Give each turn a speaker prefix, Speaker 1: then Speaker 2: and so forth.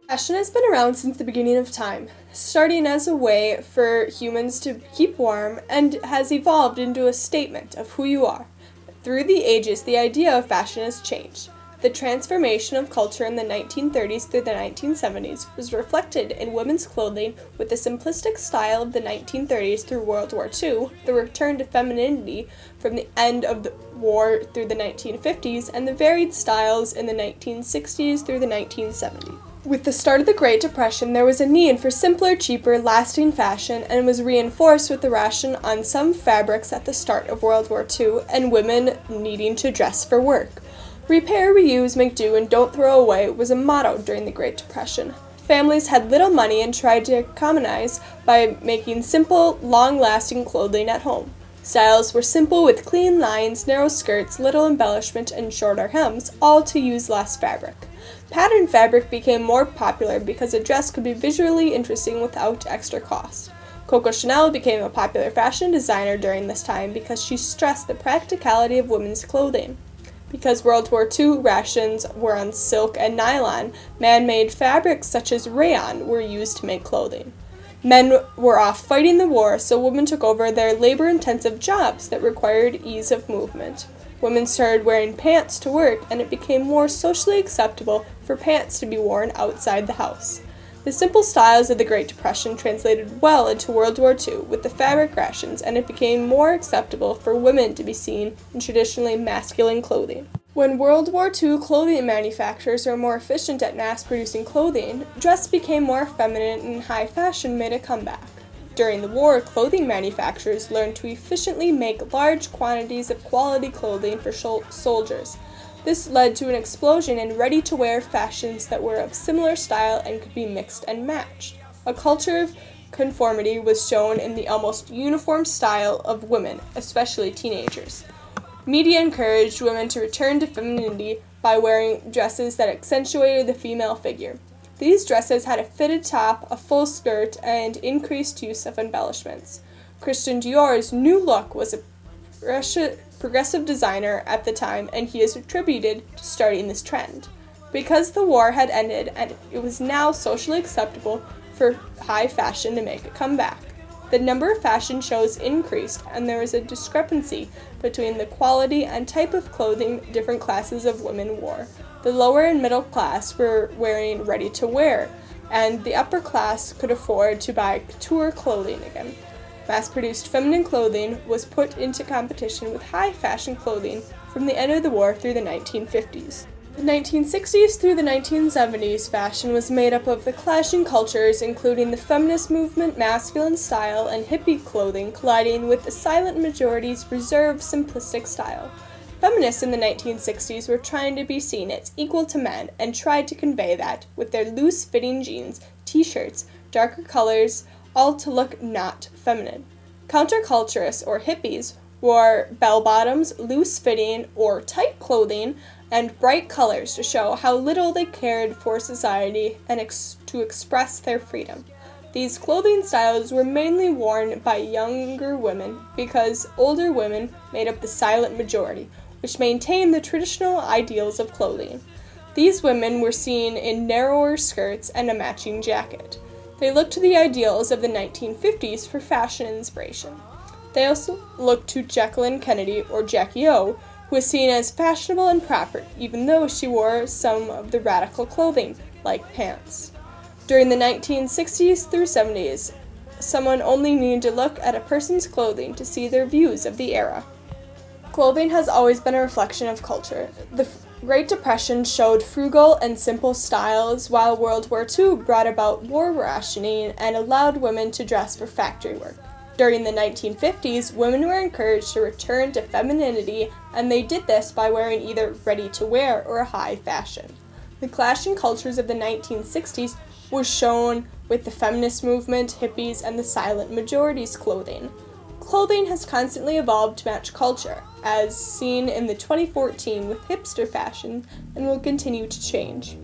Speaker 1: Fashion has been around since the beginning of time, starting as a way for humans to keep warm and has evolved into a statement of who you are. Through the ages, the idea of fashion has changed. The transformation of culture in the 1930s through the 1970s was reflected in women's clothing with the simplistic style of the 1930s through World War II, the return to femininity from the end of the war through the 1950s, and the varied styles in the 1960s through the 1970s. With the start of the Great Depression, there was a need for simpler, cheaper, lasting fashion, and was reinforced with the ration on some fabrics at the start of World War II and women needing to dress for work. Repair, reuse, make do, and don't throw away was a motto during the Great Depression. Families had little money and tried to economize by making simple, long-lasting clothing at home. Styles were simple with clean lines, narrow skirts, little embellishment, and shorter hems, all to use less fabric. Pattern fabric became more popular because a dress could be visually interesting without extra cost. Coco Chanel became a popular fashion designer during this time because she stressed the practicality of women's clothing. Because World War II rations were on silk and nylon, man-made fabrics such as rayon were used to make clothing. Men were off fighting the war, so women took over their labor-intensive jobs that required ease of movement. Women started wearing pants to work, and it became more socially acceptable for pants to be worn outside the house. The simple styles of the Great Depression translated well into World War II with the fabric rations, and it became more acceptable for women to be seen in traditionally masculine clothing. When World War II clothing manufacturers were more efficient at mass-producing clothing, dress became more feminine and high fashion made a comeback. During the war, clothing manufacturers learned to efficiently make large quantities of quality clothing for soldiers. This led to an explosion in ready-to-wear fashions that were of similar style and could be mixed and matched. A culture of conformity was shown in the almost uniform style of women, especially teenagers. Media encouraged women to return to femininity by wearing dresses that accentuated the female figure. These dresses had a fitted top, a full skirt, and increased use of embellishments. Christian Dior's new look was a progressive designer at the time, and he is attributed to starting this trend. Because the war had ended and it was now socially acceptable for high fashion to make a comeback. The number of fashion shows increased, and there was a discrepancy between the quality and type of clothing different classes of women wore. The lower and middle class were wearing ready-to-wear, and the upper class could afford to buy couture clothing again. Mass-produced feminine clothing was put into competition with high-fashion clothing from the end of the war through the 1950s. The 1960s through the 1970s, fashion was made up of the clashing cultures, including the feminist movement, masculine style, and hippie clothing colliding with the silent majority's reserved, simplistic style. Feminists in the 1960s were trying to be seen as equal to men and tried to convey that with their loose-fitting jeans, t-shirts, darker colors, all to look not feminine. Counterculturists, or hippies, wore bell-bottoms, loose-fitting or tight clothing, and bright colors to show how little they cared for society and to express their freedom. These clothing styles were mainly worn by younger women because older women made up the silent majority, which maintained the traditional ideals of clothing. These women were seen in narrower skirts and a matching jacket. They looked to the ideals of the 1950s for fashion inspiration. They also looked to Jacqueline Kennedy, or Jackie O, who was seen as fashionable and proper, even though she wore some of the radical clothing, like pants. During the 1960s through 70s, someone only needed to look at a person's clothing to see their views of the era. Clothing has always been a reflection of culture. The Great Depression showed frugal and simple styles, while World War II brought about war rationing and allowed women to dress for factory work. During the 1950s, women were encouraged to return to femininity, and they did this by wearing either ready-to-wear or high fashion. The clashing cultures of the 1960s were shown with the feminist movement, hippies, and the silent majority's clothing. Clothing has constantly evolved to match culture, as seen in the 2014 with hipster fashion, and will continue to change.